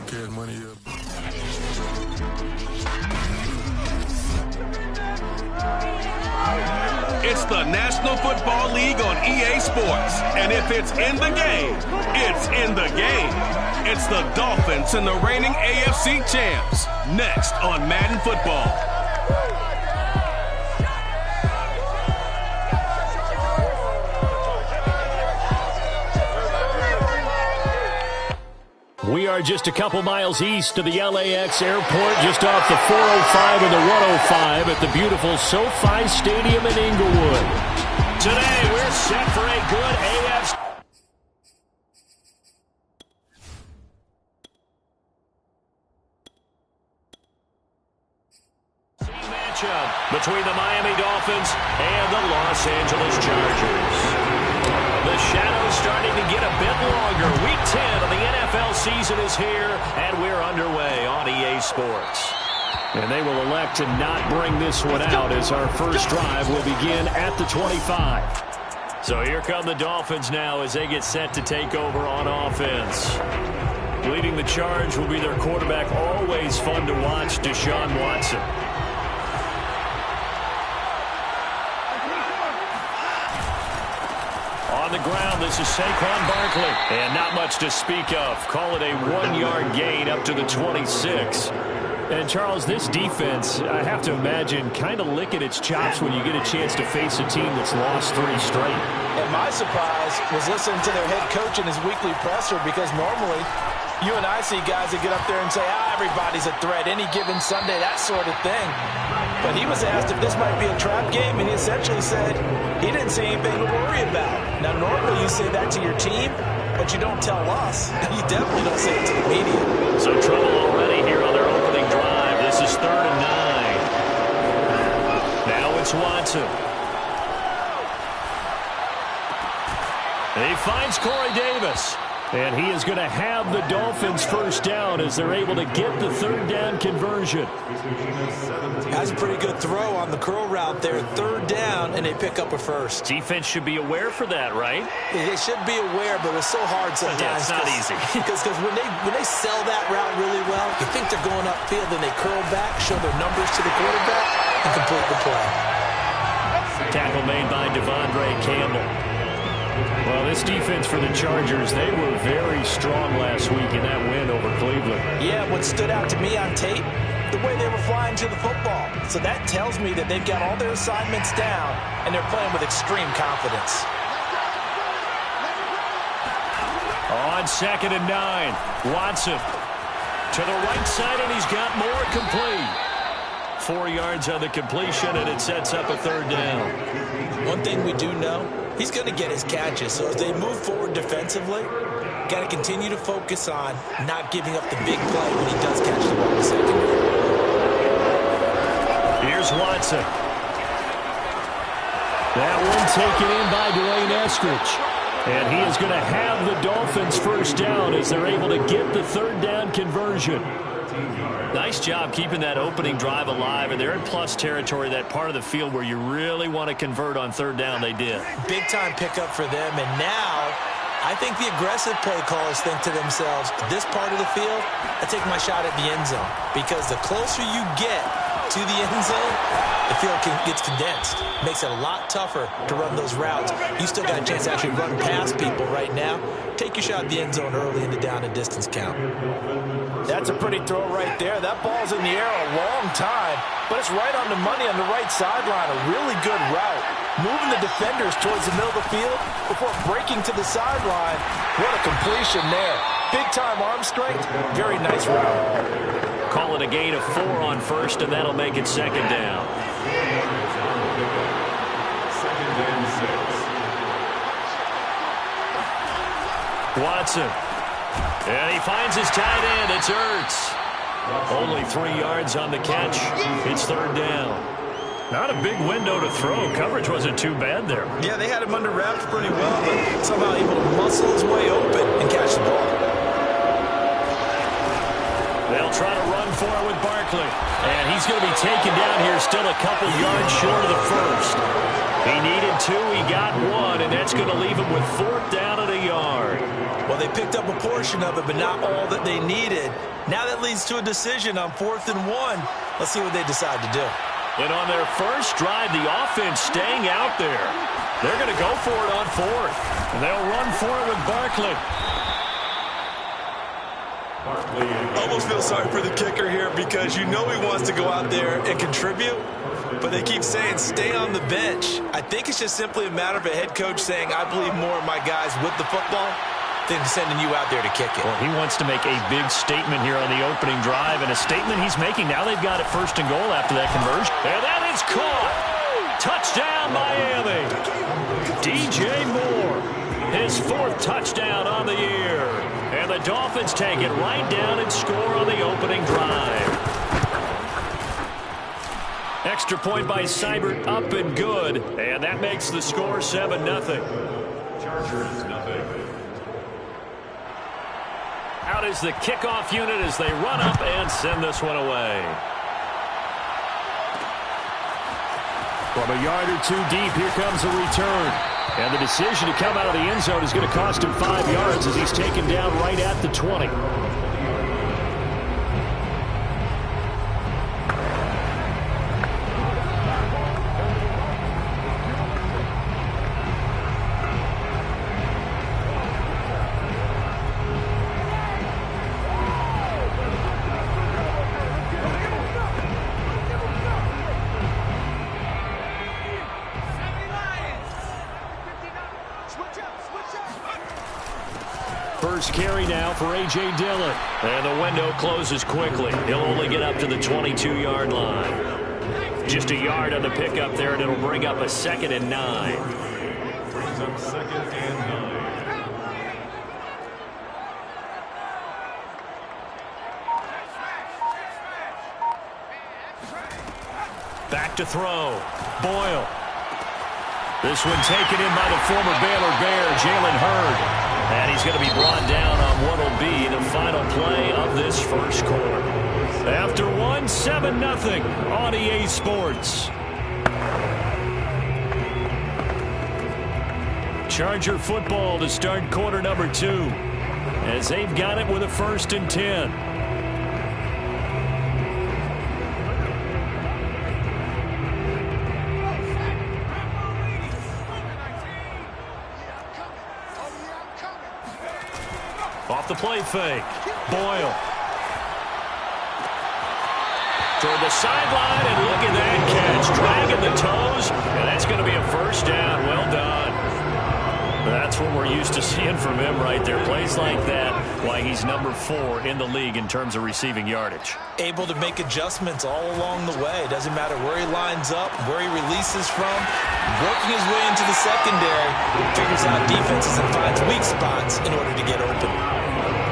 Cash Money here. It's the National Football League on EA Sports. And if it's in the game, it's in the game. It's the Dolphins and the reigning AFC champs. Next on Madden Football. We are just a couple miles east of the LAX airport, just off the 405 and the 105 at the beautiful SoFi Stadium in Inglewood. Today, we're set for a good AFC matchup between the Miami Dolphins and the Los Angeles Chargers. The shadow's starting to get a bit longer. Week 10 of the NFL season is here, and we're underway on EA Sports. And they will elect to not bring this one out as our first drive will begin at the 25. So here come the Dolphins now as they get set to take over on offense. Leading the charge will be their quarterback, always fun to watch, Deshaun Watson. On the ground, this is Saquon Barkley. And not much to speak of. Call it a 1-yard gain up to the 26. And, Charles, this defense, I have to imagine, kind of licking its chops when you get a chance to face a team that's lost 3 straight. And my surprise was listening to their head coach in his weekly presser, because normally you and I see guys that get up there and say, everybody's a threat, any given Sunday, that sort of thing. But he was asked if this might be a trap game, and he essentially said he didn't see anything to worry about. Now, normally you say that to your team, but you don't tell us. You definitely don't say it to the media. So trouble already here on their opening drive. This is 3rd and 9. Now it's Watson. He finds Corey Davis. And he is going to have the Dolphins first down as they're able to get the 3rd down conversion. That's a pretty good throw on the curl route there. 3rd down, and they pick up a first. Defense should be aware for that, right? They should be aware, but it's so hard sometimes. Yeah, it's not easy. Because when they sell that route really well, you think they're going upfield, then they curl back, show their numbers to the quarterback, and complete the play. Tackle made by Devondre Campbell. Well, this defense for the Chargers, they were very strong last week in that win over Cleveland. Yeah, what stood out to me on tape, the way they were flying to the football. So that tells me that they've got all their assignments down, and they're playing with extreme confidence. On 2nd and 9, Watson to the right side, and he's got more complete. 4 yards on the completion, and it sets up a 3rd down. One thing we do know, he's going to get his catches. So as they move forward defensively, got to continue to focus on not giving up the big play when he does catch the ball in the secondary. Here's Watson. That one taken in by Dwayne Eskridge. And he is going to have the Dolphins first down as they're able to get the 3rd down conversion. Nice job keeping that opening drive alive, and they're in plus territory, that part of the field where you really want to convert on 3rd down. They did. Big-time pickup for them, and now I think the aggressive play callers think to themselves, this part of the field, I take my shot at the end zone, because the closer you get to the end zone, the field gets condensed. Makes it a lot tougher to run those routes. You still got a chance to actually run past people right now. Take your shot at the end zone early in the down and distance count. That's a pretty throw right there. That ball's in the air a long time, but it's right on the money on the right sideline. A really good route. Moving the defenders towards the middle of the field before breaking to the sideline. What a completion there. Big-time arm strength. Very nice route. Call it a gain of 4 on 1st, and that'll make it 2nd down. 2nd and 6. Watson. And he finds his tight end. It's Ertz. Only 3 yards on the catch. It's 3rd down. Not a big window to throw. Coverage wasn't too bad there. Yeah, they had him under wraps pretty well, but somehow able to muscle his way open and catch the ball. They'll try to run for it with Barkley. And he's going to be taken down here still a couple yards short of the first. He needed 2. He got 1, and that's going to leave him with 4th down and a yard. Well, they picked up a portion of it, but not all that they needed. Now that leads to a decision on 4th and 1. Let's see what they decide to do. And on their first drive, the offense staying out there. They're going to go for it on 4th. And they'll run for it with Barkley. Almost feel sorry for the kicker here because you know he wants to go out there and contribute, but they keep saying stay on the bench. I think it's just simply a matter of a head coach saying I believe more in my guys with the football than sending you out there to kick it. Well, he wants to make a big statement here on the opening drive, and a statement he's making. Now they've got it 1st and goal after that conversion. And that is caught. Touchdown, Miami. DJ Moore, his 4th touchdown on the year. And the Dolphins take it right down and score on the opening drive. Extra point by Seibert, up and good. And that makes the score 7-0. Chargers nothing. Out is the kickoff unit as they run up and send this one away. From a yard or 2 deep, here comes a return. And the decision to come out of the end zone is going to cost him 5 yards as he's taken down right at the 20. First carry now for A.J. Dillon. And the window closes quickly. He'll only get up to the 22-yard line. Just a yard on the pickup there, and it'll bring up a 2nd and 9. Brings up 2nd and 9. Back to throw. Boyle. This one taken in by the former Baylor Bear, Jalen Hurd. And he's going to be brought down on what will be the final play of this first quarter. After 1, 7-0 on EA Sports. Charger football to start quarter number 2. As they've got it with a 1st and 10. Off the play fake. Boyle. Toward the sideline, and look at that catch. Dragging the toes, and that's going to be a 1st down. Well done. That's what we're used to seeing from him right there. Plays like that, why he's number 4 in the league in terms of receiving yardage. Able to make adjustments all along the way. Doesn't matter where he lines up, where he releases from. Working his way into the secondary, figures out defenses and finds weak spots in order to get open.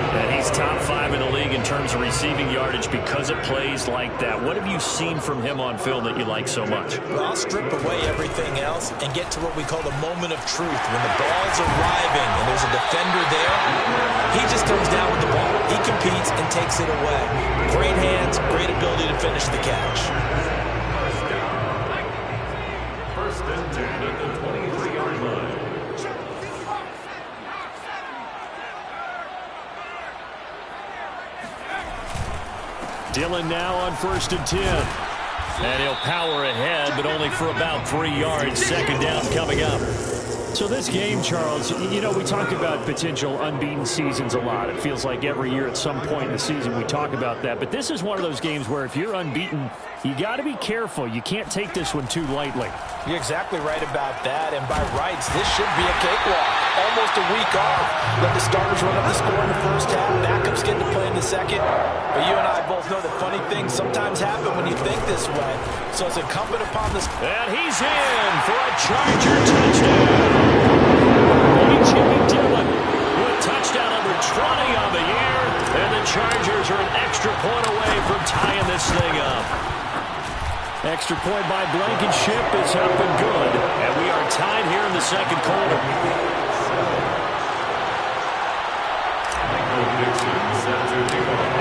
And he's top 5 in the league in terms of receiving yardage because it plays like that. What have you seen from him on film that you like so much? Well, I'll strip away everything else and get to what we call the moment of truth. When the ball's arriving and there's a defender there, he just comes down with the ball. He competes and takes it away. Great hands, great ability to finish the catch. First and 10 at the 23-yard line. Dillon now on 1st and 10. And he'll power ahead, but only for about 3 yards. 2nd down coming up. So this game, Charles, you know, we talk about potential unbeaten seasons a lot. It feels like every year at some point in the season we talk about that. But this is one of those games where if you're unbeaten, you got to be careful. You can't take this one too lightly. You're exactly right about that. And by rights, this should be a cakewalk. Almost a week off. Let the starters run up the score in the first half. Backups get to play in the second. But you and I both know that funny things sometimes happen when you think this way. So it's incumbent upon this. And he's in for a Charger touchdown. A.J. Dillon with touchdown number 20 on the year. And the Chargers are an extra point away from tying this thing up. Extra point by Blankenship is up and good. And we are tied here in the second quarter.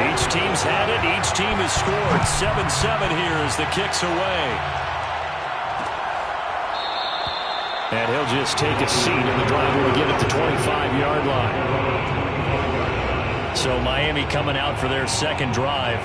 Each team's had it. Each team has scored. 7-7 here as the kick's away. And he'll just take a seat, and the drive will begin at the 25-yard line. So Miami coming out for their second drive.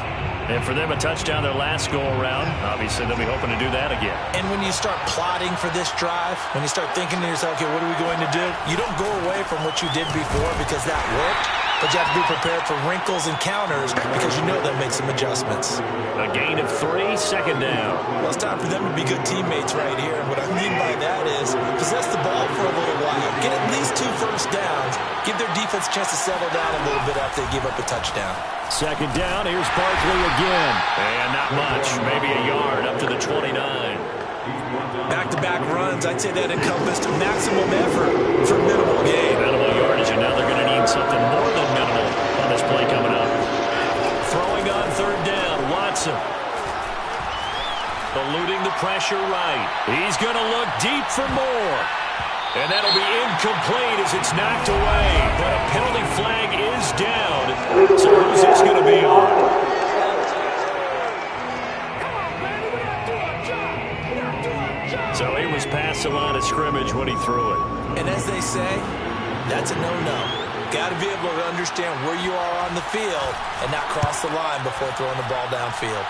And for them, a touchdown their last go-around. Obviously, they'll be hoping to do that again. And when you start plotting for this drive, when you start thinking to yourself, okay, what are we going to do? You don't go away from what you did before because that worked. But you have to be prepared for wrinkles and counters because you know they'll make some adjustments. A gain of 3, second down. Well, it's time for them to be good teammates right here. And what I mean by that is possess the ball for a little while. Get at least 2 first downs. Give their defense a chance to settle down a little bit after they give up a touchdown. Second down, here's Barkley again. And not much, maybe a yard up to the 29. Back-to-back runs, I'd say that encompassed maximum effort for minimal gain. Minimal yardage, and now they're going to need something more than minimal on this play coming up. Throwing on third down, Watson. Eluding the pressure right. He's going to look deep for more. And that'll be incomplete as it's knocked away. But a penalty flag is down. So who's this going to be on? So he was past the line of scrimmage when he threw it. And as they say, that's a no-no. Got to be able to understand where you are on the field and not cross the line before throwing the ball downfield.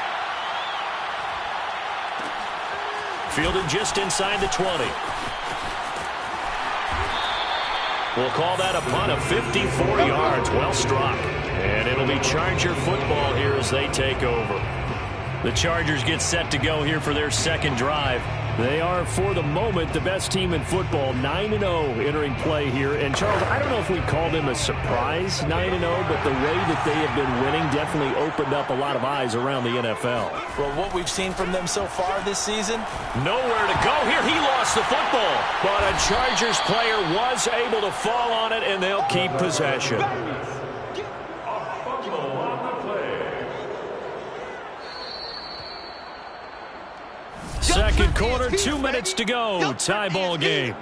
Fielded just inside the 20. We'll call that a punt of 54 yards. Well struck. And it'll be Charger football here as they take over. The Chargers get set to go here for their second drive. They are, for the moment, the best team in football, 9-0 entering play here. And, Charles, I don't know if we call them a surprise 9-0, but the way that they have been winning definitely opened up a lot of eyes around the NFL. Well, what we've seen from them so far this season? Nowhere to go here. He lost the football. But a Chargers player was able to fall on it, and they'll keep possession. Second quarter, 2 minutes to go. Tie ball game.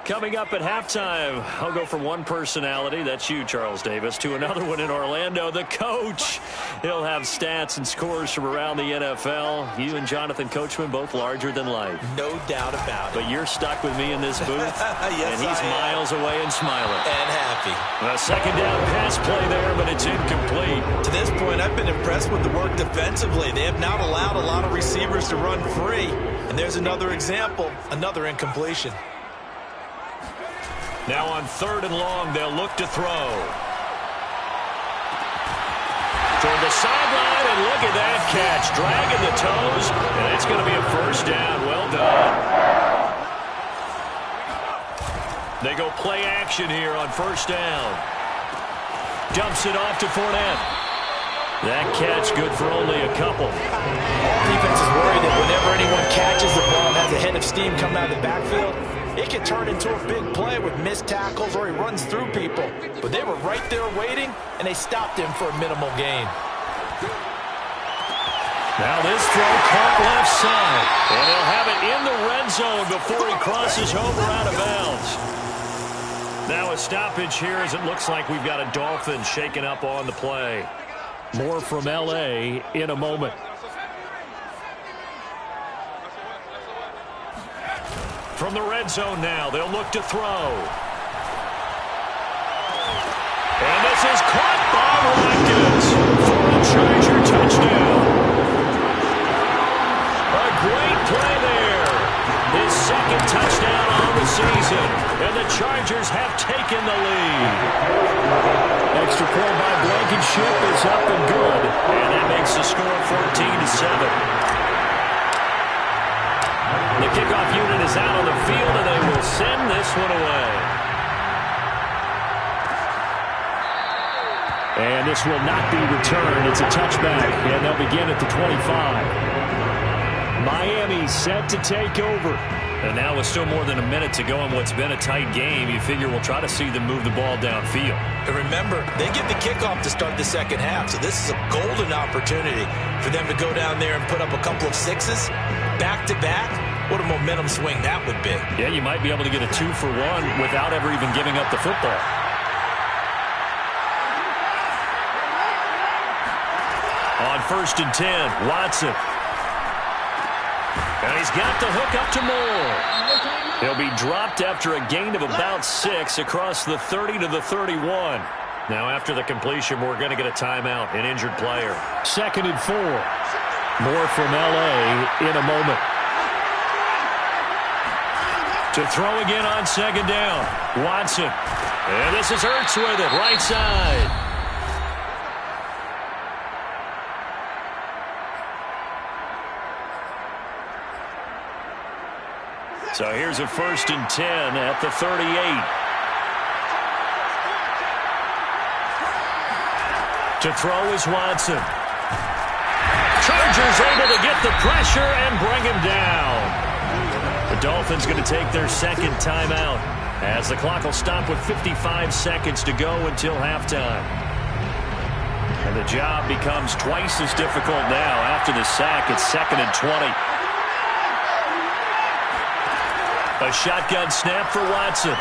Coming up at halftime, I'll go from one personality, that's you, Charles Davis, to another one in Orlando, the coach. He'll have stats and scores from around the NFL. You and Jonathan Coachman, both larger than life. No doubt about it. But you're stuck with me in this booth, yes, and he's miles away and smiling. And happy. A second down pass play there, but it's incomplete. To this point, I've been impressed with the work defensively. They have not allowed a lot of receivers to run free. And there's another example, another incompletion. Now on third and long, they'll look to throw. Toward the sideline, and look at that catch. Dragging the toes, and it's going to be a first down. Well done. They go play action here on first down. Dumps it off to Fournette. That catch good for only a couple. Defense is worried that whenever anyone catches the ball and has a head of steam coming out of the backfield, it can turn into a big play with missed tackles or he runs through people. But they were right there waiting, and they stopped him for a minimal gain. Now this throw caught left side. And he'll have it in the red zone before he crosses over out of bounds. Now a stoppage here as it looks like we've got a Dolphin shaken up on the play. More from L.A. in a moment. From the red zone now, they'll look to throw. And this is caught by Watkins for a Charger touchdown. A great play there. His second touchdown on the season. And the Chargers have taken the lead. Extra point by Blankenship is up and good. And that makes the score 14-7. The kickoff unit is out on the field, and they will send this one away. And this will not be returned. It's a touchback, and they'll begin at the 25. Miami set to take over. And now with still more than a minute to go in what's been a tight game, you figure we'll try to see them move the ball downfield. And remember, they get the kickoff to start the second half, so this is a golden opportunity for them to go down there and put up a couple of sixes back-to-back. What a momentum swing that would be. Yeah, you might be able to get a 2-for-1 without ever even giving up the football. On 1st and 10, Watson. And he's got the hook up to Moore. He'll be dropped after a gain of about 6 across the 30 to the 31. Now after the completion, we're going to get a timeout, an injured player. 2nd and 4. More from L.A. in a moment. To throw again on 2nd down, Watson. And this is Ertz with it, right side. So here's a 1st and 10 at the 38. To throw is Watson. Chargers able to get the pressure and bring him down. The Dolphins going to take their 2nd timeout as the clock will stop with 55 seconds to go until halftime. And the job becomes twice as difficult now after the sack. It's 2nd and 20. A shotgun snap for Watson.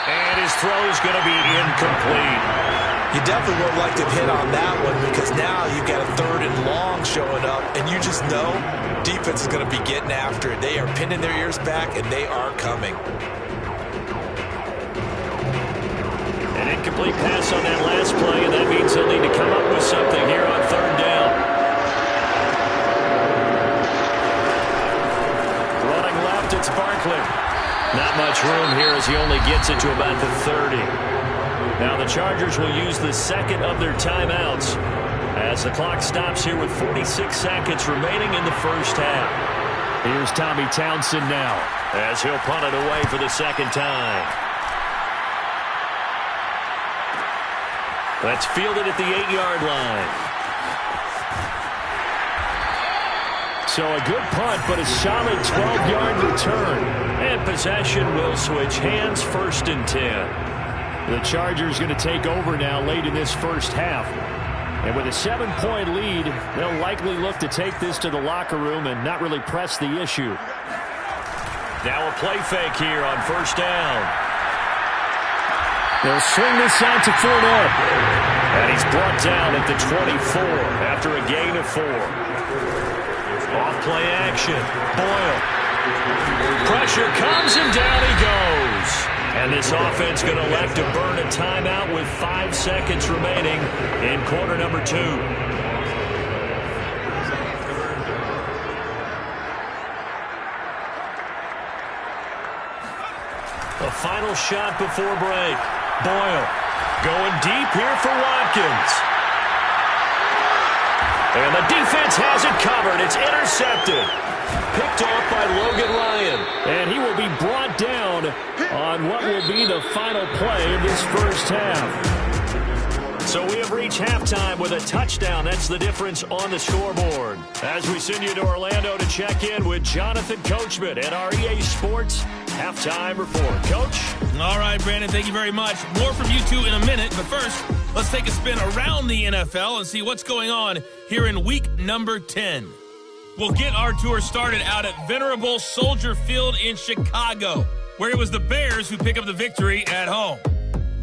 And his throw is going to be incomplete. You definitely would like to hit on that one because now you've got a 3rd and long showing up, and you just know defense is going to be getting after it. They are pinning their ears back, and they are coming. An incomplete pass on that last play, and that means they'll need to come up with something here on 3rd down. Running left, it's Barkley. Not much room here as he only gets it to about the 30. Now the Chargers will use the 2nd of their timeouts as the clock stops here with 46 seconds remaining in the 1st half. Here's Tommy Townsend now as he'll punt it away for the 2nd time. That's fielded at the 8-yard line. So a good punt, but a solid 12-yard return. And possession will switch hands, 1st and 10. The Chargers going to take over now late in this 1st half. And with a 7-point lead, they'll likely look to take this to the locker room and not really press the issue. Now a play fake here on 1st down. They'll swing this out to Fournette. And he's brought down at the 24 after a gain of 4. Off-play action. Boyle. Pressure comes and down he goes. And this offense going to elect to burn a timeout with 5 seconds remaining in quarter number 2. A final shot before break. Boyle going deep here for Watkins. And the defense has it covered. It's intercepted. Picked off by Logan Ryan. And he will be brought down on what will be the final play of this 1st half. So we have reached halftime with a touchdown. That's the difference on the scoreboard. As we send you to Orlando to check in with Jonathan Coachman at our EA Sports Halftime Report. Coach? All right, Brandon, thank you very much. More from you two in a minute, but first, let's take a spin around the NFL and see what's going on here in week number 10. We'll get our tour started out at Venerable Soldier Field in Chicago, where it was the Bears who pick up the victory at home.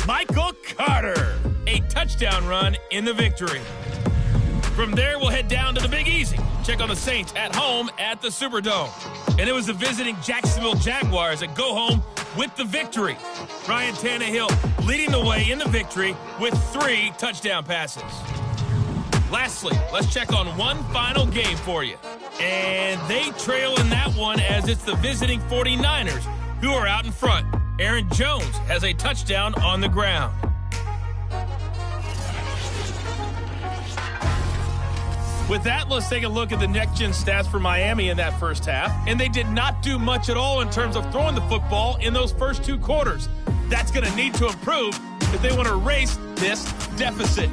Michael Carter, a touchdown run in the victory. From there, we'll head down to the Big Easy. Check on the Saints at home at the Superdome. And it was the visiting Jacksonville Jaguars that go home with the victory. Ryan Tannehill leading the way in the victory with 3 touchdown passes. Lastly, let's check on one final game for you. And they trail in that one as it's the visiting 49ers who are out in front. Aaron Jones has a touchdown on the ground. With that, let's take a look at the next-gen stats for Miami in that 1st half. And they did not do much at all in terms of throwing the football in those first 2 quarters. That's going to need to improve if they want to erase this deficit.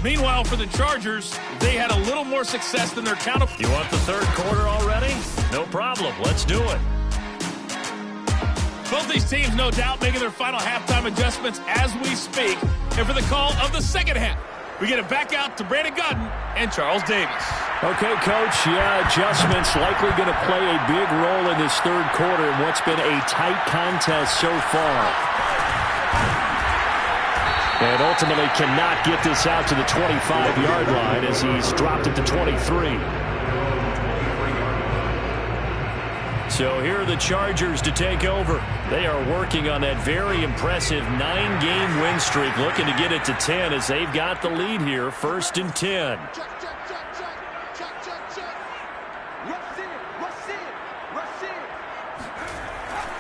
Meanwhile, for the Chargers, they had a little more success than their counterpart. You want the 3rd quarter already? No problem. Let's do it. Both these teams, no doubt, making their final halftime adjustments as we speak. And for the call of the 2nd half, we get it back out to Brandon Godden and Charles Davis. Okay, Coach. Yeah, adjustments likely going to play a big role in this 3rd quarter in what's been a tight contest so far. And ultimately cannot get this out to the 25-yard line as he's dropped it to 23. So here are the Chargers to take over. They are working on that very impressive 9-game win streak, looking to get it to 10 as they've got the lead here, 1st and 10.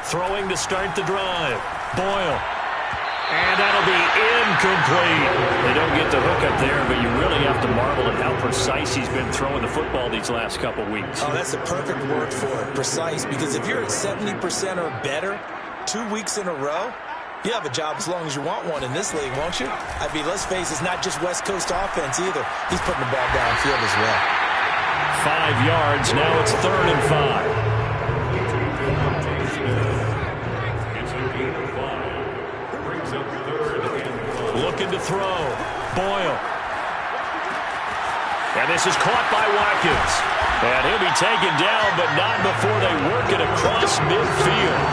Throwing to start the drive. Boyle. And that'll be incomplete. They don't get the hook up there, but you really have to marvel at how precise he's been throwing the football these last couple weeks. Oh, that's the perfect word for it, precise, because if you're at 70% or better 2 weeks in a row, you have a job as long as you want one in this league, won't you? I mean, let's face it, it's not just West Coast offense either. He's putting the ball downfield as well. 5 yards. Now it's 3rd and 5. Looking to throw. Boyle. And this is caught by Watkins. And he'll be taken down, but not before they work it across midfield.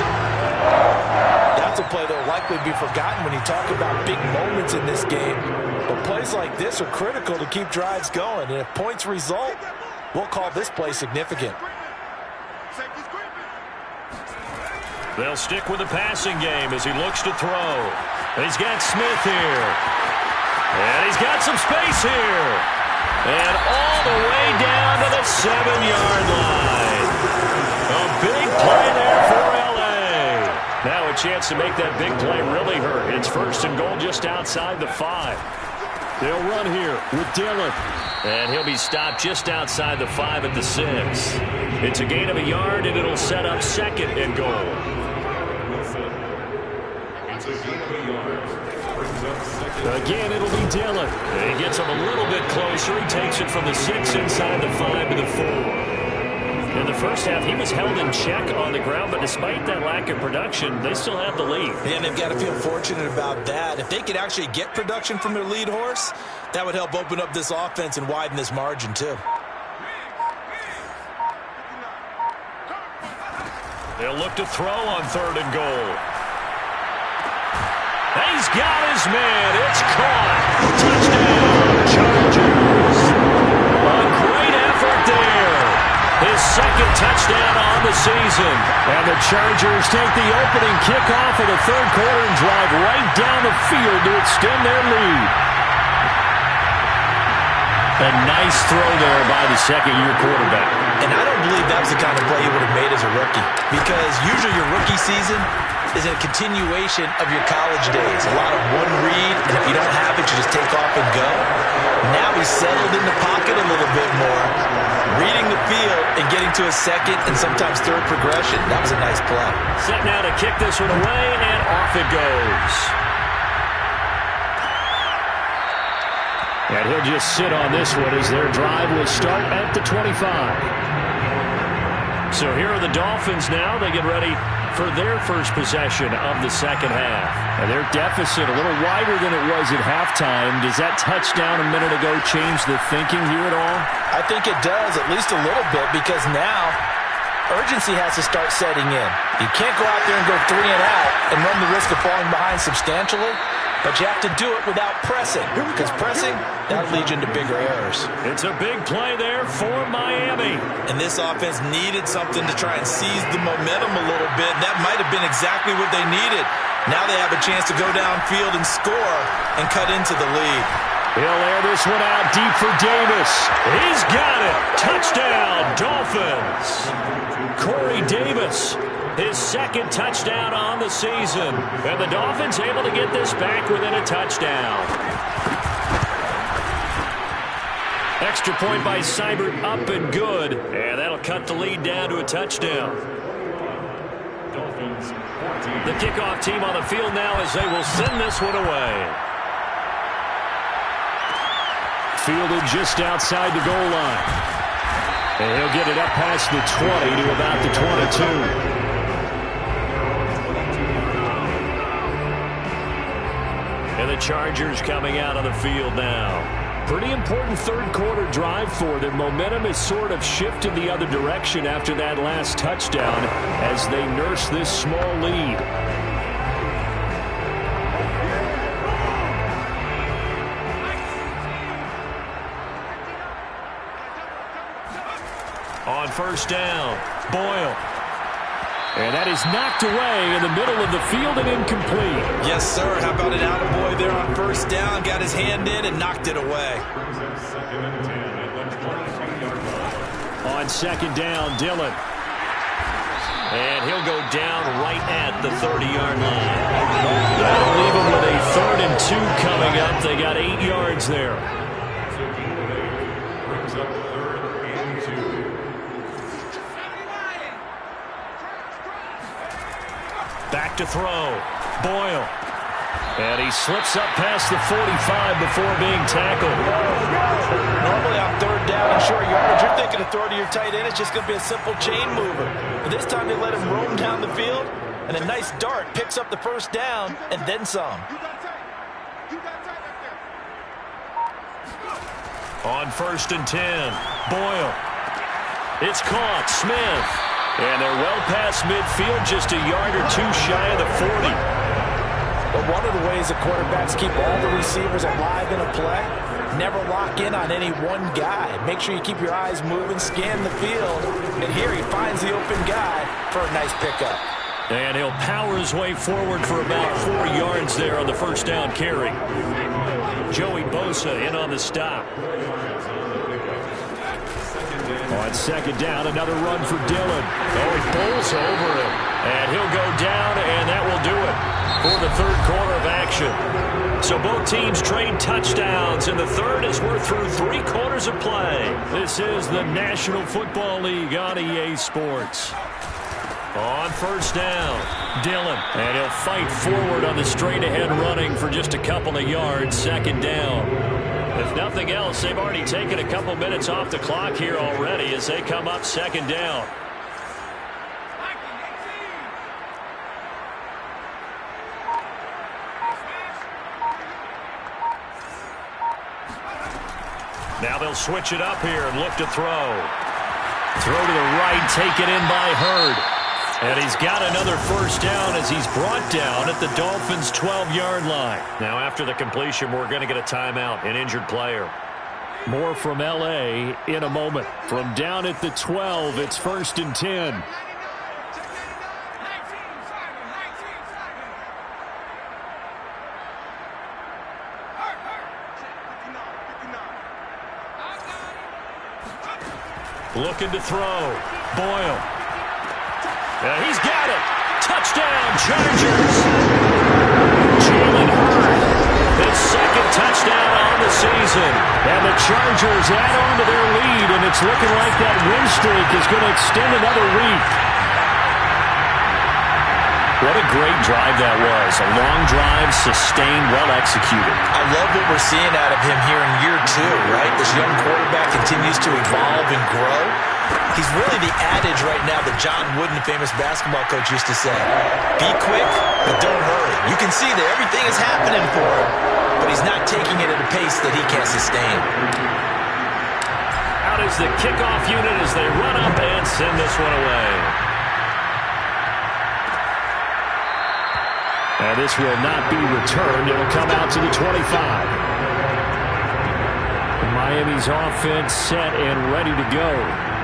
That's a play that will likely be forgotten when you talk about big moments in this game. But plays like this are critical to keep drives going. And if points result, we'll call this play significant. They'll stick with the passing game as he looks to throw. He's got Smith here. And he's got some space here. And all the way down to the 7-yard line. A big play there for L.A. Now a chance to make that big play really hurt. It's 1st and goal just outside the 5. They'll run here with Dillon. And he'll be stopped just outside the 5 at the 6. It's a gain of a yard, and it'll set up 2nd and goal. Again, it'll be Dillon. He gets him a little bit closer. He takes it from the 6 inside the 5 to the 4. In the first half, he was held in check on the ground, but despite that lack of production, they still have the lead. And they've got to feel fortunate about that. If they could actually get production from their lead horse, that would help open up this offense and widen this margin, too. They'll look to throw on 3rd and goal. He's got his man. It's caught. Touchdown, Chargers. A great effort there. His 2nd touchdown on the season. And the Chargers take the opening kickoff of the 3rd quarter and drive right down the field to extend their lead. A nice throw there by the 2nd-year quarterback. And I don't believe that was the kind of play he would have made as a rookie. Because usually your rookie season is a continuation of your college days. A lot of one read, and if you don't have it, you just take off and go. Now he's settled in the pocket a little bit more, reading the field and getting to a 2nd and sometimes 3rd progression. That was a nice play. Set now to kick this one away, and off it goes. And he'll just sit on this one as their drive will start at the 25. So here are the Dolphins now. They get ready for their first possession of the 2nd half. And their deficit a little wider than it was at halftime. Does that touchdown a minute ago change the thinking here at all? I think it does, at least a little bit, because now urgency has to start setting in. You can't go out there and go 3 and out and run the risk of falling behind substantially. But you have to do it without pressing, because pressing, that leads you into bigger errors. It's a big play there for Miami. And this offense needed something to try and seize the momentum a little bit. That might have been exactly what they needed. Now they have a chance to go downfield and score and cut into the lead. He'll air this one out deep for Davis. He's got it. Touchdown, Dolphins. Corey Davis. His 2nd touchdown on the season. And the Dolphins able to get this back within a touchdown. Extra point by Seibert, up and good. And that'll cut the lead down to a touchdown. The kickoff team on the field now as they will send this one away. Fielded just outside the goal line. And he'll get it up past the 20 to about the 22. And the Chargers coming out on the field now. Pretty important 3rd quarter drive for them. Momentum has sort of shifted the other direction after that last touchdown as they nurse this small lead. first down. Boyle. And that is knocked away in the middle of the field and incomplete. Yes, sir. How about an attaboy there on first down? Got his hand in and knocked it away. On second down, Dillon. And he'll go down right at the 30-yard line. That'll leave him with a 3rd and 2 coming up. They got 8 yards there. Back to throw. Boyle. And he slips up past the 45 before being tackled. Normally on 3rd down and short yardage, you're thinking of throw to your tight end. It's just going to be a simple chain mover. But this time they let him roam down the field, and a nice dart picks up the first down and then some. On 1st and 10, Boyle. It's caught. Smith. And they're well past midfield, just a yard or 2 shy of the 40. But one of the ways the quarterbacks keep all the receivers alive in a play, never lock in on any one guy. Make sure you keep your eyes moving, scan the field, and here he finds the open guy for a nice pickup. And he'll power his way forward for about 4 yards there on the first down carry. Joey Bosa in on the stop. On second down, another run for Dillon. Oh, he bowls over him. And he'll go down, and that will do it for the 3rd quarter of action. So both teams trade touchdowns, and the 3rd as we're through 3 quarters of play. This is the National Football League on EA Sports. On first down, Dillon. And he'll fight forward on the straight-ahead running for just a couple of yards. Second down. If nothing else, they've already taken a couple minutes off the clock here already as they come up second down. Now they'll switch it up here and look to throw. Throw to the right, taken in by Hurd. And he's got another first down as he's brought down at the Dolphins' 12-yard line. Now after the completion, we're going to get a timeout, an injured player. More from L.A. in a moment. From down at the 12, it's 1st and 10. Looking to throw. Boyle. He's got it. Touchdown, Chargers. Jalen Hurd. His 2nd touchdown on the season. And the Chargers add on to their lead, and it's looking like that win streak is going to extend another week. What a great drive that was. A long drive, sustained, well executed. I love what we're seeing out of him here in year 2, right? This young quarterback continues to evolve and grow. He's really the adage right now that John Wooden, the famous basketball coach, used to say. Be quick, but don't hurry. You can see that everything is happening for him, but he's not taking it at a pace that he can't sustain. Out is the kickoff unit as they run up and send this one away. And this will not be returned. It'll come out to the 25. Miami's offense set and ready to go.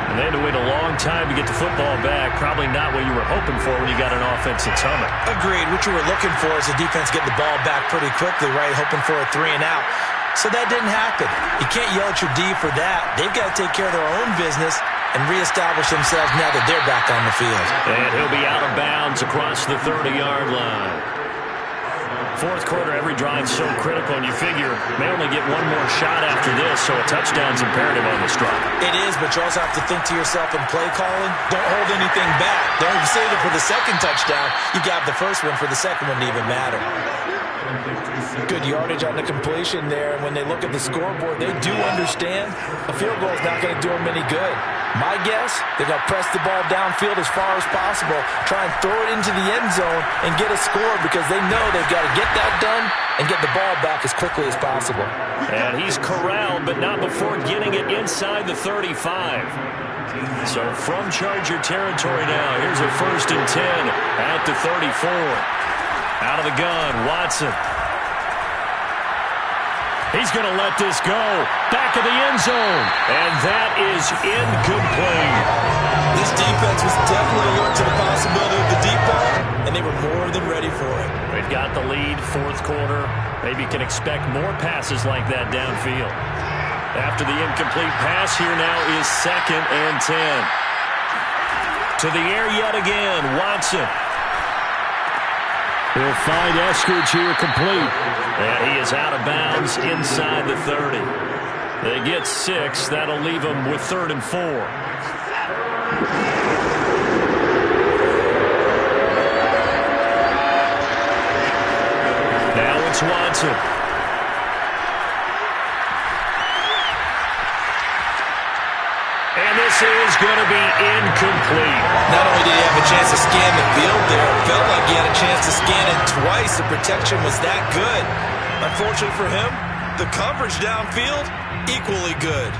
And they had to wait a long time to get the football back. Probably not what you were hoping for when you got an offense that's humming. Agreed. What you were looking for is the defense getting the ball back pretty quickly, right? Hoping for a 3 and out. So that didn't happen. You can't yell at your D for that. They've got to take care of their own business and reestablish themselves now that they're back on the field. And he'll be out of bounds across the 30-yard line. 4th quarter, every drive so critical, and you figure may only get one more shot after this, so a touchdown's imperative on this drive. It is, but you also have to think to yourself in play calling, don't hold anything back. Don't save it for the 2nd touchdown. You got the first one for the 2nd one to even matter. Good yardage on the completion there, and when they look at the scoreboard, they do understand a field goal is not going to do them any good. My guess, they're going to press the ball downfield as far as possible, try and throw it into the end zone and get a score because they know they've got to get that done and get the ball back as quickly as possible. And he's corralled, but not before getting it inside the 35. So from Charger territory now, here's a 1st and 10 at the 34. Out of the gun, Watson. He's going to let this go. Back of the end zone. And that is incomplete. This defense was definitely alert to the possibility of the deep ball, and they were more than ready for it. They've got the lead, fourth quarter. Maybe can expect more passes like that downfield. After the incomplete pass, here now is 2nd and 10. To the air yet again, Watson. He'll find Eskridge here complete. And he is out of bounds inside the 30. They get 6. That'll leave them with 3rd and 4. Now it's Watson. And this is going to be incomplete. Not only did he have a chance to scan the field there, it felt like he had a chance to scan it twice. The protection was that good. Unfortunately for him, the coverage downfield, equally good.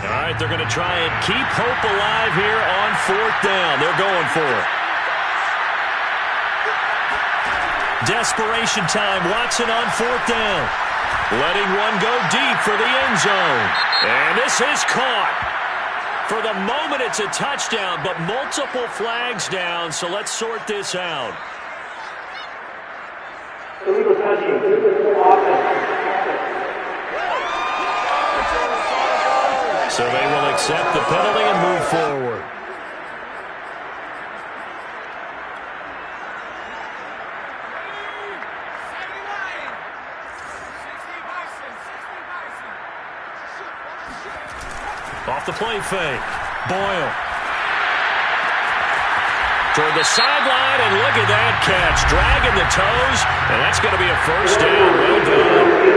All right, they're going to try and keep hope alive here on 4th down. They're going for it. Desperation time. Watson on 4th down. Letting one go deep for the end zone. And this is caught. For the moment, it's a touchdown, but multiple flags down, so let's sort this out. Illegal touching. So they will accept the penalty and move forward. Off the play fake. Boyle. Toward the sideline, and look at that catch. Dragging the toes, and that's going to be a first down. Well done.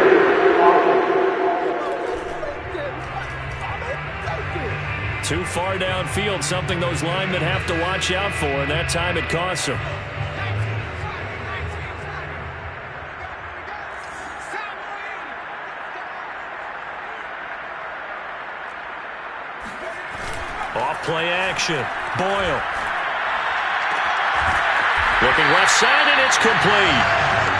Too far downfield, something those linemen have to watch out for, and that time it costs them. Off-play action. Boyle. Looking left side, and it's complete.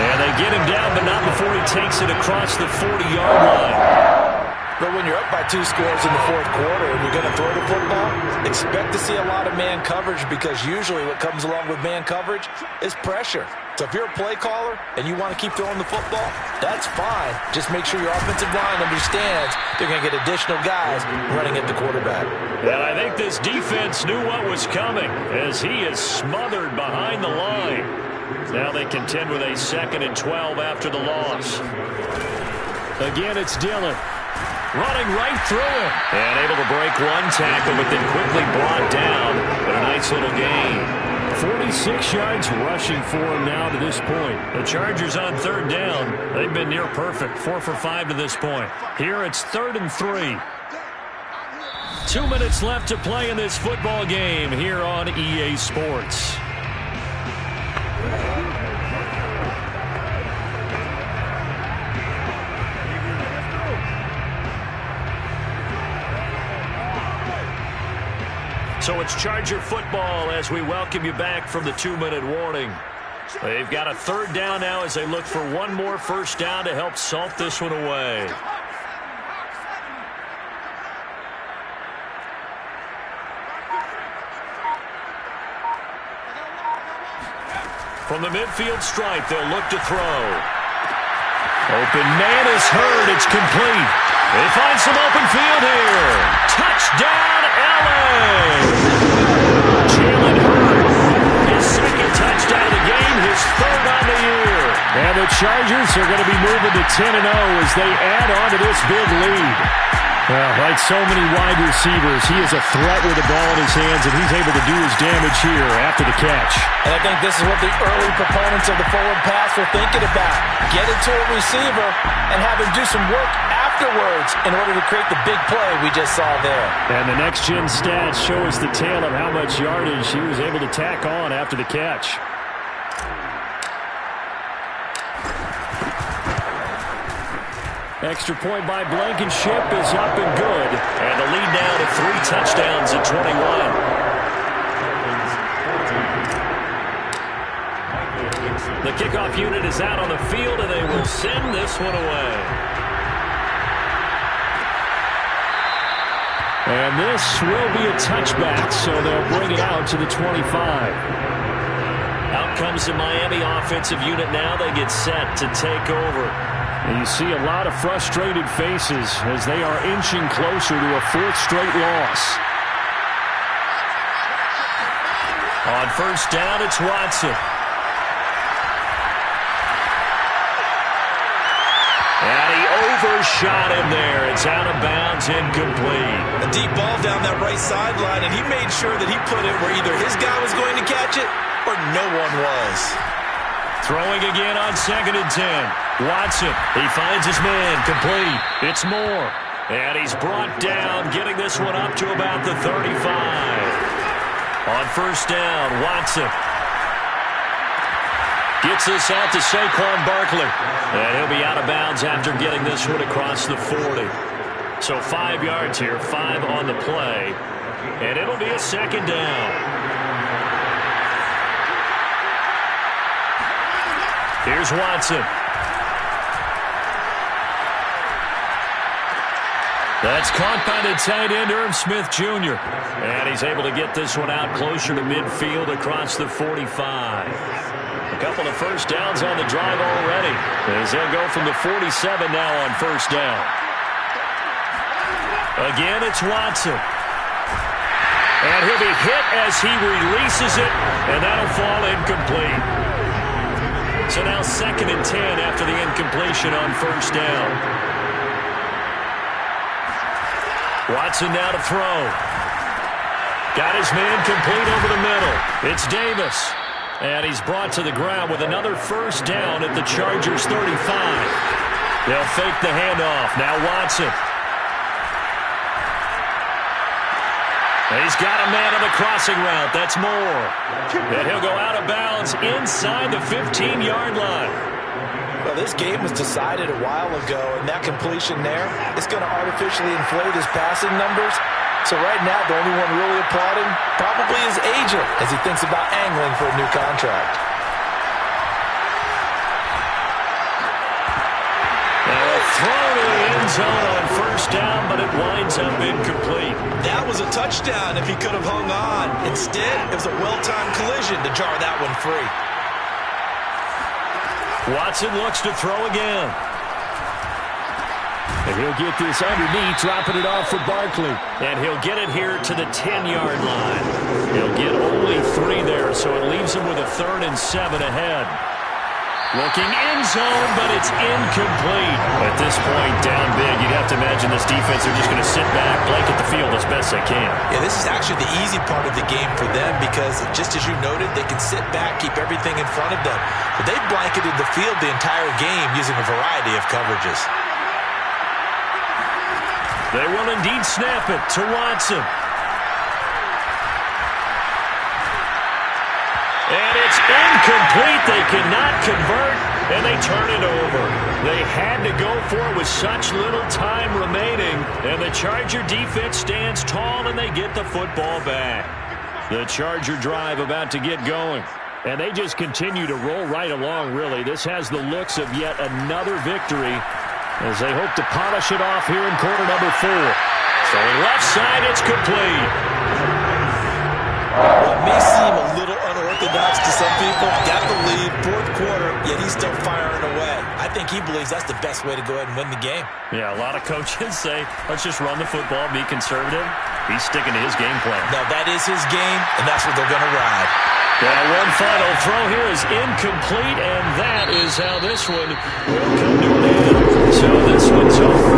And they get him down, but not before he takes it across the 40-yard line. But when you're up by 2 scores in the 4th quarter and you're going to throw the football, expect to see a lot of man coverage, because usually what comes along with man coverage is pressure. So if you're a play caller and you want to keep throwing the football, that's fine. Just make sure your offensive line understands they're going to get additional guys running at the quarterback. And I think this defense knew what was coming, as he is smothered behind the line. Now they contend with a 2nd and 12 after the loss. Again, it's Dillon. Running right through him. And able to break one tackle, but then quickly brought down. But a nice little gain. 46 yards rushing for him now to this point. The Chargers on 3rd down. They've been near perfect. 4 for 5 to this point. Here it's 3rd and 3. 2 minutes left to play in this football game here on EA Sports. So it's Charger football as we welcome you back from the 2-minute warning. They've got a 3rd down now as they look for one more first down to help salt this one away. From the midfield stripe, they'll look to throw. Open man is heard. It's complete. They find some open field here. Touchdown, LA! Jalen Hurd, his 2nd touchdown of the game, his 3rd on the year. And the Chargers are going to be moving to 10-0 as they add on to this big lead. Well, like so many wide receivers, he is a threat with the ball in his hands, and he's able to do his damage here after the catch. And I think this is what the early proponents of the forward pass were thinking about. Get it to a receiver and have him do some work afterwards in order to create the big play we just saw there. And the next-gen stats show us the tale of how much yardage he was able to tack on after the catch. Extra point by Blankenship is up and good. And the lead now to 3 touchdowns at 21. The kickoff unit is out on the field, and they will send this one away. And this will be a touchback, so they'll bring it out to the 25. Out comes the Miami offensive unit now. They get set to take over. And you see a lot of frustrated faces as they are inching closer to a fourth straight loss. On first down, it's Watson. And he overshot him there. It's out of bounds, incomplete. A deep ball down that right sideline, and he made sure that he put it where either his guy was going to catch it or no one was. Throwing again on 2nd and 10. Watson, he finds his man, complete. It's Moore. And he's brought down, getting this one up to about the 35. On first down, Watson gets this out to Saquon Barkley. And he'll be out of bounds after getting this one across the 40. So 5 yards here, 5 on the play. And it'll be a second down. Here's Watson. That's caught by the tight end, Irv Smith Jr. And he's able to get this one out closer to midfield across the 45. A couple of first downs on the drive already, as they'll go from the 47 now on first down. Again, it's Watson. And he'll be hit as he releases it, and that'll fall incomplete. So now 2nd and 10 after the incompletion on first down. Watson now to throw. Got his man complete over the middle. It's Davis. And he's brought to the ground with another first down at the Chargers' 35. They'll fake the handoff. Now Watson. He's got a man on the crossing route. That's Moore. And he'll go out of bounds inside the 15-yard line. Well, this game was decided a while ago, and that completion there is going to artificially inflate his passing numbers. So right now, the only one really applauding probably his agent as he thinks about angling for a new contract. Throw to the end zone on first down, but it winds up incomplete. That was a touchdown if he could have hung on. Instead, it was a well-timed collision to jar that one free. Watson looks to throw again. And he'll get this underneath, dropping it off for Barkley. And he'll get it here to the 10-yard line. He'll get only 3 there, so it leaves him with a 3rd and 7 ahead. Looking end zone, but it's incomplete. At this point, down big, you'd have to imagine this defense, they're just going to sit back, blanket the field as best they can. Yeah, this is actually the easy part of the game for them because, just as you noted, they can sit back, keep everything in front of them. But they've blanketed the field the entire game using a variety of coverages. They will indeed snap it to Watson. And it's incomplete. They cannot convert, and they turn it over. They had to go for it with such little time remaining, and the Charger defense stands tall, and they get the football back. The Charger drive about to get going, and they just continue to roll right along, really. This has the looks of yet another victory as they hope to polish it off here in quarter number 4. Throwing left side, it's complete. What may seem a little unorthodox to some people, got the lead, 4th quarter, yet he's still firing away. I think he believes that's the best way to go ahead and win the game. Yeah, a lot of coaches say, let's just run the football, be conservative. He's sticking to his game plan. Now, that is his game, and that's what they're going to ride. Well, one final throw here is incomplete, and that is how this one will come to an end. So this one's over.